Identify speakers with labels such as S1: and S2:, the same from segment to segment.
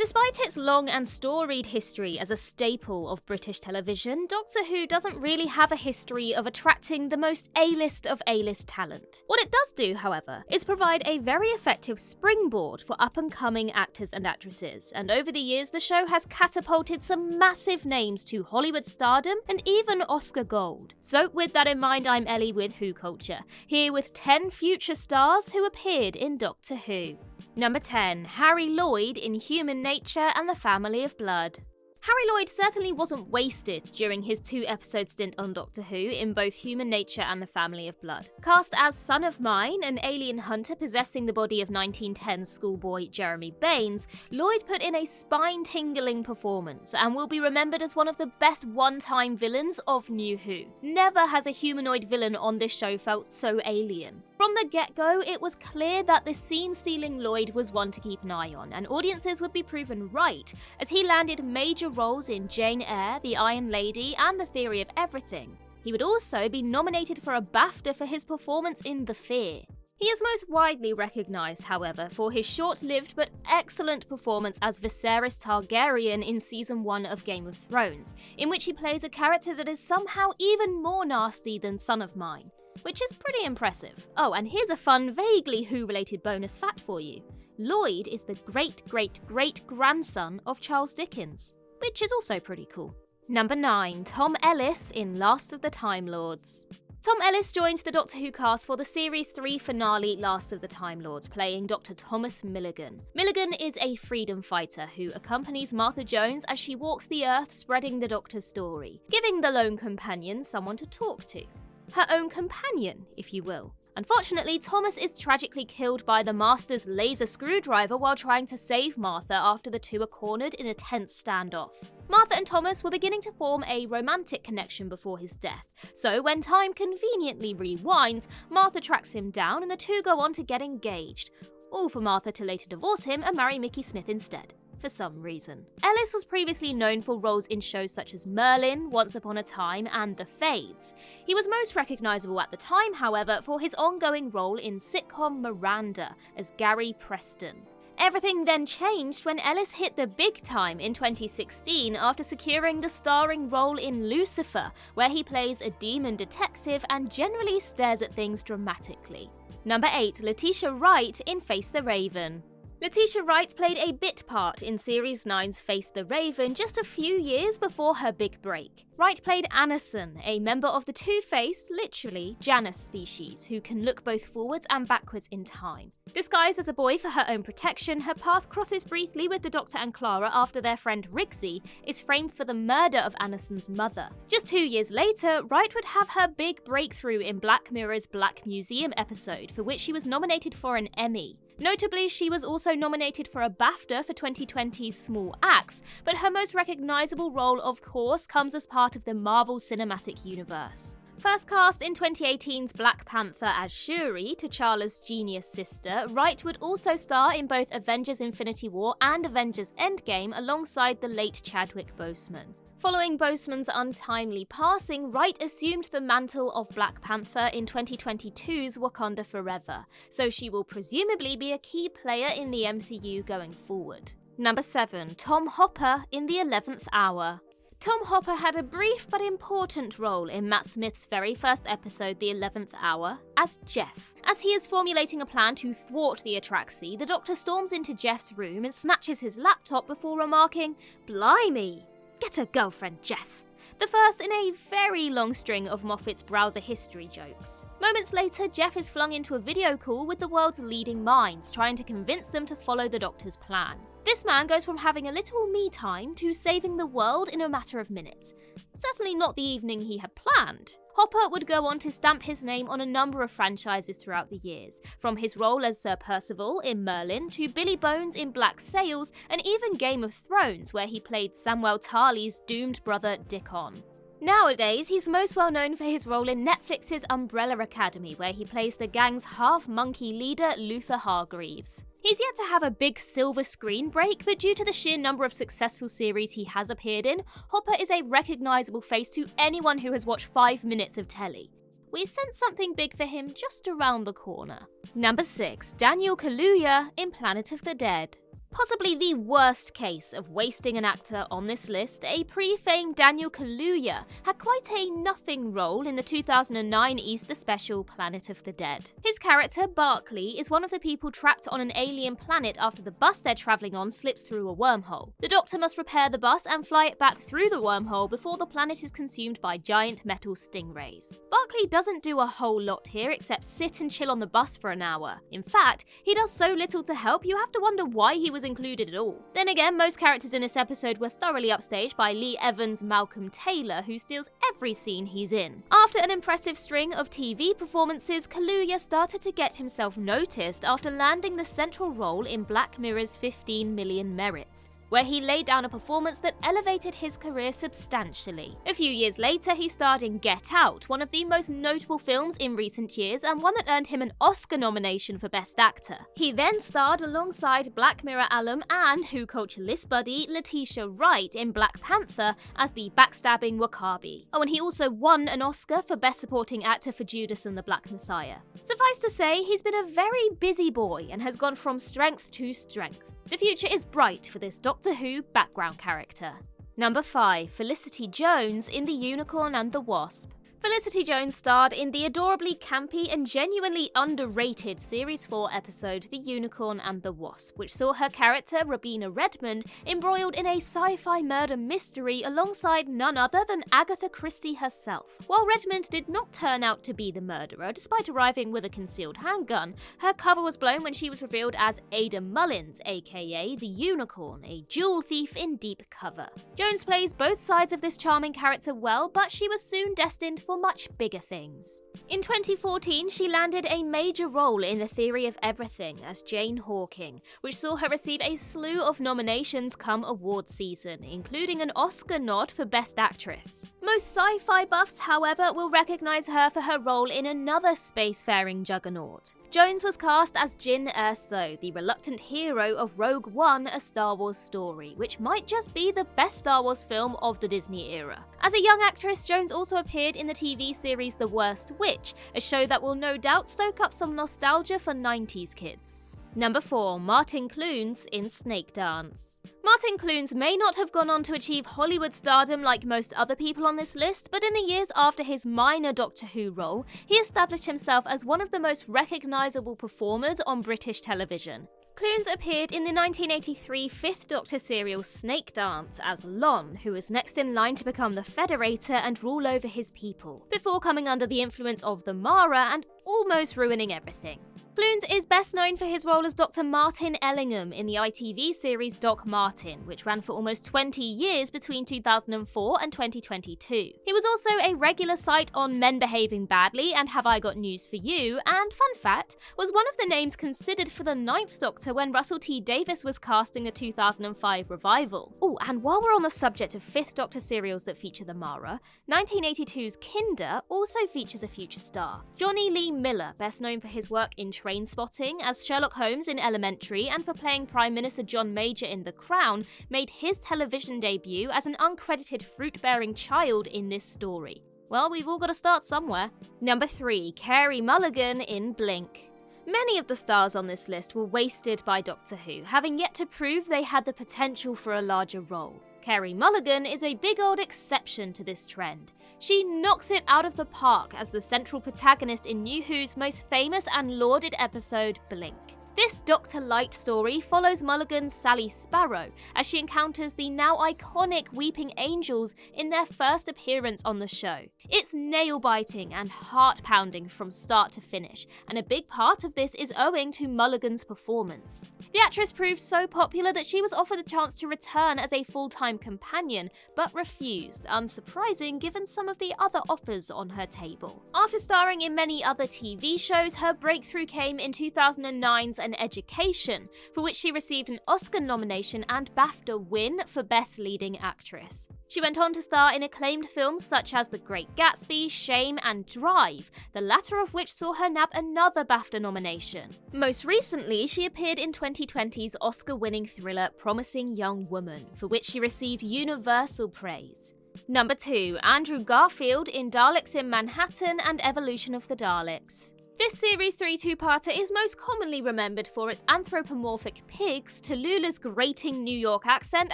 S1: Despite its long and storied history as a staple of British television, Doctor Who doesn't really have a history of attracting the most A-list of A-list talent. What it does do, however, is provide a very effective springboard for up-and-coming actors and actresses, and over the years the show has catapulted some massive names to Hollywood stardom and even Oscar gold. So with that in mind, I'm Ellie with Who Culture, here with 10 future stars who appeared in Doctor Who. Number 10. Harry Lloyd in Human Nature and the Family of Blood. Harry Lloyd certainly wasn't wasted during his 2-episode stint on Doctor Who in both Human Nature and the Family of Blood. Cast as Son of Mine, an alien hunter possessing the body of 1910 schoolboy Jeremy Baines, Lloyd put in a spine-tingling performance and will be remembered as one of the best one-time villains of New Who. Never has a humanoid villain on this show felt so alien. From the get-go, it was clear that the scene-stealing Lloyd was one to keep an eye on, and audiences would be proven right, as he landed major roles in Jane Eyre, The Iron Lady, and The Theory of Everything. He would also be nominated for a BAFTA for his performance in The Fear. He is most widely recognised, however, for his short-lived but excellent performance as Viserys Targaryen in Season 1 of Game of Thrones, in which he plays a character that is somehow even more nasty than Son of Mine, which is pretty impressive. Oh, and here's a fun, vaguely Who-related bonus fact for you. Lloyd is the great-great-great-grandson of Charles Dickens, which is also pretty cool. Number 9. Tom Ellis in Last of the Time Lords. Tom Ellis joined the Doctor Who cast for the Series 3 finale Last of the Time Lords, playing Dr. Thomas Mulligan. Mulligan is a freedom fighter who accompanies Martha Jones as she walks the Earth spreading the Doctor's story, giving the lone companion someone to talk to. Her own companion, if you will. Unfortunately, Thomas is tragically killed by the Master's laser screwdriver while trying to save Martha after the two are cornered in a tense standoff. Martha and Thomas were beginning to form a romantic connection before his death, so when time conveniently rewinds, Martha tracks him down and the two go on to get engaged, all for Martha to later divorce him and marry Mickey Smith instead. For some reason. Ellis was previously known for roles in shows such as Merlin, Once Upon a Time, and The Fades. He was most recognisable at the time, however, for his ongoing role in sitcom Miranda as Gary Preston. Everything then changed when Ellis hit the big time in 2016 after securing the starring role in Lucifer, where he plays a demon detective and generally stares at things dramatically. Number 8. Letitia Wright in Face the Raven. Letitia Wright played a bit part in Series 9's Face the Raven just a few years before her big break. Wright played Anison, a member of the two-faced, literally, Janus species, who can look both forwards and backwards in time. Disguised as a boy for her own protection, her path crosses briefly with the Doctor and Clara after their friend Rigsy is framed for the murder of Anison's mother. Just 2 years later, Wright would have her big breakthrough in Black Mirror's Black Museum episode, for which she was nominated for an Emmy. Notably, she was also nominated for a BAFTA for 2020's Small Axe, but her most recognisable role, of course, comes as part of the Marvel Cinematic Universe. First cast in 2018's Black Panther as Shuri, T'Challa's genius sister, Wright would also star in both Avengers Infinity War and Avengers Endgame alongside the late Chadwick Boseman. Following Boseman's untimely passing, Wright assumed the mantle of Black Panther in 2022's Wakanda Forever, so she will presumably be a key player in the MCU going forward. Number 7. Tom Hopper in The 11th Hour. Tom Hopper had a brief but important role in Matt Smith's very first episode, The 11th Hour, as Jeff. As he is formulating a plan to thwart the Atraxi, the Doctor storms into Jeff's room and snatches his laptop before remarking, "Blimey! Get a girlfriend, Jeff." The first in a very long string of Moffat's browser history jokes. Moments later, Jeff is flung into a video call with the world's leading minds, trying to convince them to follow the Doctor's plan. This man goes from having a little me time to saving the world in a matter of minutes. Certainly not the evening he had planned. Hopper would go on to stamp his name on a number of franchises throughout the years, from his role as Sir Percival in Merlin to Billy Bones in Black Sails, and even Game of Thrones, where he played Samwell Tarly's doomed brother Dickon. Nowadays, he's most well known for his role in Netflix's Umbrella Academy, where he plays the gang's half-monkey leader, Luther Hargreaves. He's yet to have a big silver screen break, but due to the sheer number of successful series he has appeared in, Hopper is a recognisable face to anyone who has watched 5 minutes of telly. We sense something big for him just around the corner. Number 6. Daniel Kaluuya in Planet of the Dead. Possibly the worst case of wasting an actor on this list, a pre-famed Daniel Kaluuya had quite a nothing role in the 2009 Easter special Planet of the Dead. His character, Barclay, is one of the people trapped on an alien planet after the bus they're travelling on slips through a wormhole. The Doctor must repair the bus and fly it back through the wormhole before the planet is consumed by giant metal stingrays. Barclay doesn't do a whole lot here except sit and chill on the bus for an hour. In fact, he does so little to help you have to wonder why he was included at all. Then again, most characters in this episode were thoroughly upstaged by Lee Evans' Malcolm Taylor, who steals every scene he's in. After an impressive string of TV performances, Kaluuya started to get himself noticed after landing the central role in Black Mirror's 15 Million Merits, where he laid down a performance that elevated his career substantially. A few years later, he starred in Get Out, one of the most notable films in recent years and one that earned him an Oscar nomination for Best Actor. He then starred alongside Black Mirror alum and Who Culture List buddy LETITIA Wright in Black Panther as the backstabbing Wakabi. Oh, and he also won an Oscar for Best Supporting Actor for Judas and the Black Messiah. Suffice to say, he's been a very busy boy and has gone from strength to strength. The future is bright for this Doctor Who background character. Number 5. Felicity Jones in The Unicorn and the Wasp. Felicity Jones starred in the adorably campy and genuinely underrated Series 4 episode The Unicorn and the Wasp, which saw her character, Robina Redmond, embroiled in a sci-fi murder mystery alongside none other than Agatha Christie herself. While Redmond did not turn out to be the murderer, despite arriving with a concealed handgun, her cover was blown when she was revealed as Ada Mullins, aka The Unicorn, a jewel thief in deep cover. Jones plays both sides of this charming character well, but she was soon destined for much bigger things. In 2014, she landed a major role in The Theory of Everything as Jane Hawking, which saw her receive a slew of nominations come award season, including an Oscar nod for Best Actress. Most sci-fi buffs, however, will recognise her for her role in another spacefaring juggernaut. Jones was cast as Jyn Erso, the reluctant hero of Rogue One, A Star Wars Story, which might just be the best Star Wars film of the Disney era. As a young actress, Jones also appeared in the TV series The Worst Witch, a show that will no doubt stoke up some nostalgia for 90s kids. Number 4. Martin Clunes in SNAKEDANCE. Martin Clunes may not have gone on to achieve Hollywood stardom like most other people on this list, but in the years after his minor Doctor Who role, he established himself as one of the most recognisable performers on British television. Clunes appeared in the 1983 Fifth Doctor serial SNAKEDANCE as Lon, who was next in line to become the Federator and rule over his people, before coming under the influence of the Mara and almost ruining everything. Clunes is best known for his role as Dr. Martin Ellingham in the ITV series Doc Martin, which ran for almost 20 years between 2004 and 2022. He was also a regular sight on Men Behaving Badly and Have I Got News for You, and fun fact, was one of the names considered for the Ninth Doctor when Russell T Davies was casting the 2005 revival. Oh, and while we're on the subject of Fifth Doctor serials that feature the Mara, 1982's Kinder also features a future star. Johnny Lee Miller, best known for his work in Trainspotting as Sherlock Holmes in Elementary and for playing Prime Minister John Major in The Crown, made his television debut as an uncredited fruit-bearing child in this story. Well, we've all got to start somewhere. Number 3. Carey Mulligan in Blink. Many of the stars on this list were wasted by Doctor Who, having yet to prove they had the potential for a larger role. Carey Mulligan is a big old exception to this trend. She knocks it out of the park as the central protagonist in New Who's most famous and lauded episode, Blink. This Dr. Light story follows Mulligan's Sally Sparrow as she encounters the now iconic Weeping Angels in their first appearance on the show. It's nail-biting and heart-pounding from start to finish, and a big part of this is owing to Mulligan's performance. The actress proved so popular that she was offered the chance to return as a full-time companion, but refused, unsurprising given some of the other offers on her table. After starring in many other TV shows, her breakthrough came in 2009's An Education, for which she received an Oscar nomination and BAFTA win for Best Leading Actress. She went on to star in acclaimed films such as The Great Gatsby, Shame and Drive, the latter of which saw her nab another BAFTA nomination. Most recently, she appeared in 2020's Oscar-winning thriller Promising Young Woman, for which she received universal praise. Number 2. Andrew Garfield in Daleks in Manhattan and Evolution of the Daleks. This series 3 two-parter is most commonly remembered for its anthropomorphic pigs, Tallulah's grating New York accent,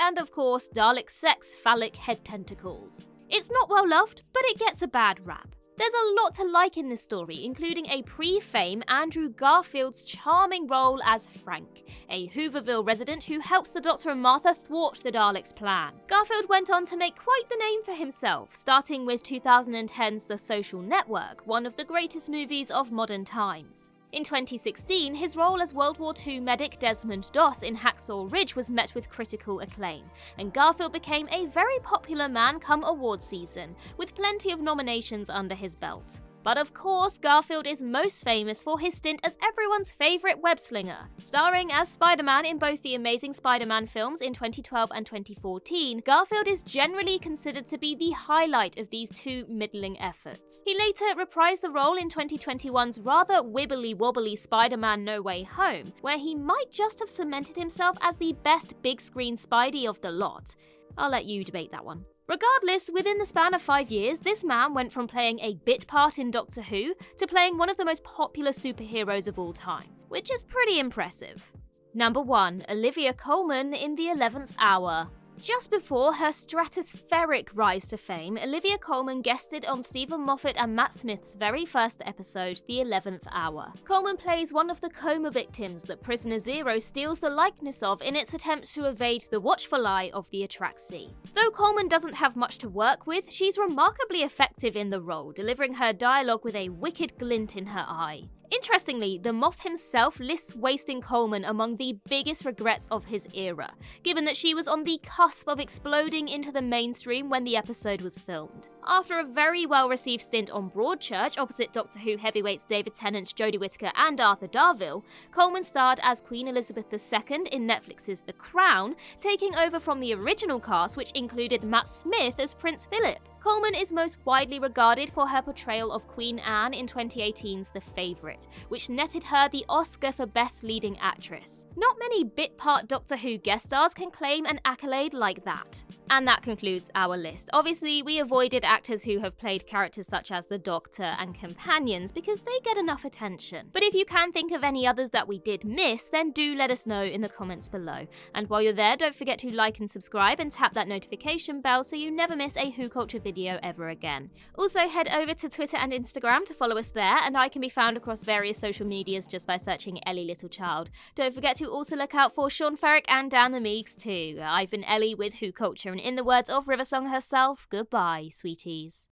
S1: and of course, Dalek sex phallic head tentacles. It's not well loved, but it gets a bad rap. There's a lot to like in this story, including a pre-fame Andrew Garfield's charming role as Frank, a Hooverville resident who helps the Doctor and Martha thwart the Daleks' plan. Garfield went on to make quite the name for himself, starting with 2010's The Social Network, one of the greatest movies of modern times. In 2016, his role as World War II medic Desmond Doss in Hacksaw Ridge was met with critical acclaim, and Garfield became a very popular man come awards season, with plenty of nominations under his belt. But of course, Garfield is most famous for his stint as everyone's favourite web-slinger. Starring as Spider-Man in both the Amazing Spider-Man films in 2012 and 2014, Garfield is generally considered to be the highlight of these two middling efforts. He later reprised the role in 2021's rather wibbly-wobbly Spider-Man No Way Home, where he might just have cemented himself as the best big-screen Spidey of the lot. I'll let you debate that one. Regardless, within the span of 5 years, this man went from playing a bit part in Doctor Who to playing one of the most popular superheroes of all time, which is pretty impressive. Number 1. Olivia Colman in The 11th Hour. Just before her stratospheric rise to fame, Olivia Colman guested on Stephen Moffat and Matt Smith's very first episode, The 11th Hour. Colman plays one of the coma victims that Prisoner Zero steals the likeness of in its attempt to evade the watchful eye of the Atraxi. Though Colman doesn't have much to work with, she's remarkably effective in the role, delivering her dialogue with a wicked glint in her eye. Interestingly, the Moff himself lists wasting Colman among the biggest regrets of his era, given that she was on the cusp of exploding into the mainstream when the episode was filmed. After a very well-received stint on Broadchurch opposite Doctor Who heavyweights David Tennant, Jodie Whittaker and Arthur Darvill, Colman starred as Queen Elizabeth II in Netflix's The Crown, taking over from the original cast which included Matt Smith as Prince Philip. Colman is most widely regarded for her portrayal of Queen Anne in 2018's The Favourite, which netted her the Oscar for Best Leading Actress. Not many bit-part Doctor Who guest stars can claim an accolade like that. And that concludes our list. Obviously, we avoided actors who have played characters such as the Doctor and Companions because they get enough attention. But if you can think of any others that we did miss, then do let us know in the comments below. And while you're there, don't forget to like and subscribe and tap that notification bell so you never miss a Who Culture video ever again. Also, head over to Twitter and Instagram to follow us there, and I can be found across various social medias just by searching Ellie Littlechild. Don't forget to also look out for Sean Ferrick and Dan the Meeks too. I've been Ellie with Who Culture, and in the words of Riversong herself, goodbye, sweeties.